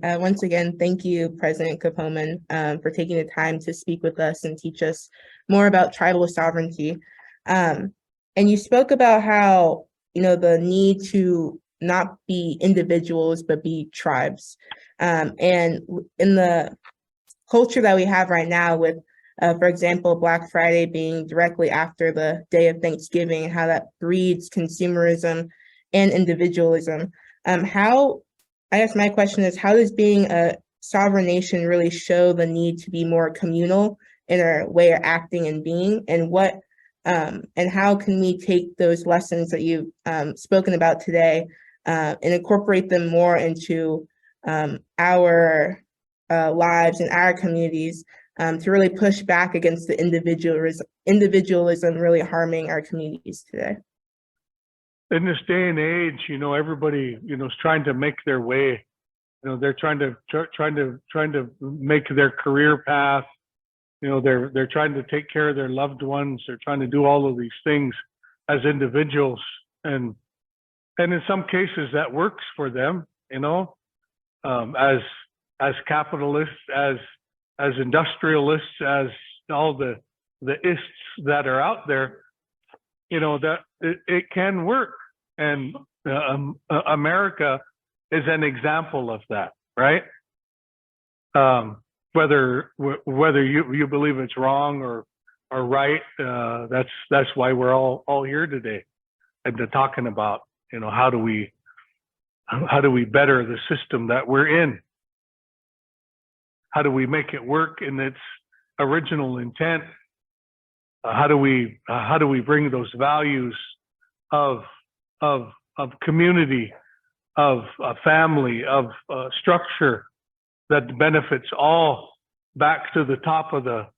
Once again, thank you, President Capoeman, for taking the time to speak with us and teach us more about tribal sovereignty. And you spoke about how, the need to not be individuals, but be tribes. And in the culture that we have right now with, for example, Black Friday being directly after the day of Thanksgiving, and how that breeds consumerism and individualism. I guess my question is, how does being a sovereign nation really show the need to be more communal in our way of acting and being, and how can we take those lessons that you've spoken about today and incorporate them more into our lives and our communities to really push back against the individualism really harming our communities today? In this day and age, everybody, is trying to make their way. They're trying to make their career path. They're trying to take care of their loved ones. They're trying to do all of these things as individuals, and in some cases that works for them. As capitalists, as industrialists, as all the ists that are out there, that it can work. And America is an example of that, right? Whether you believe it's wrong or right, that's why we're all here today, and to talking about how do we better the system that we're in? How do we make it work in its original intent? How do we bring those values of community, of family, of structure that benefits all back to the top of the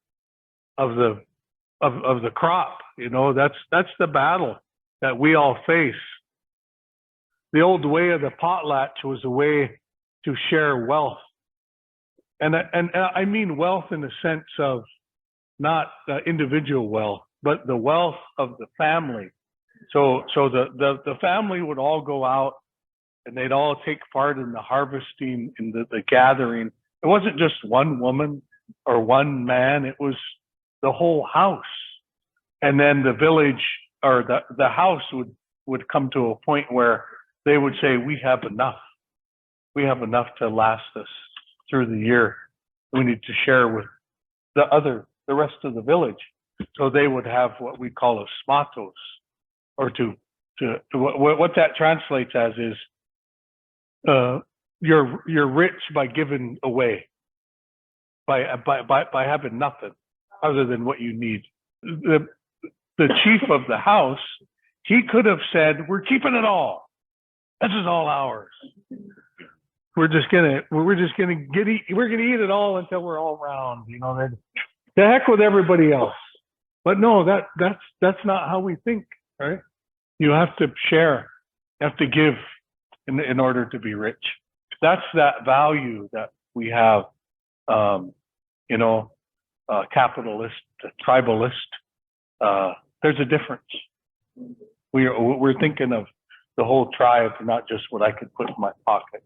crop? That's the battle that we all face. The old way of the potlatch was a way to share wealth, and I mean wealth in the sense of not individual wealth, but the wealth of the family. So the family would all go out and they'd all take part in the harvesting, in the gathering. It wasn't just one woman or one man, it was the whole house. And then the village or the house would come to a point where they would say, we have enough. We have enough to last us through the year. We need to share with the rest of the village. So they would have what we call a smatos, or what that translates as is you're rich by giving away, by having nothing other than what you need. The chief of the house, he could have said, we're keeping it all. This is all ours. We're gonna eat it all until we're all round. The heck with everybody else. But no, that's not how we think, right? You have to share, you have to give in order to be rich. That's that value that we have, capitalist, tribalist. There's a difference. We're thinking of the whole tribe, not just what I could put in my pocket.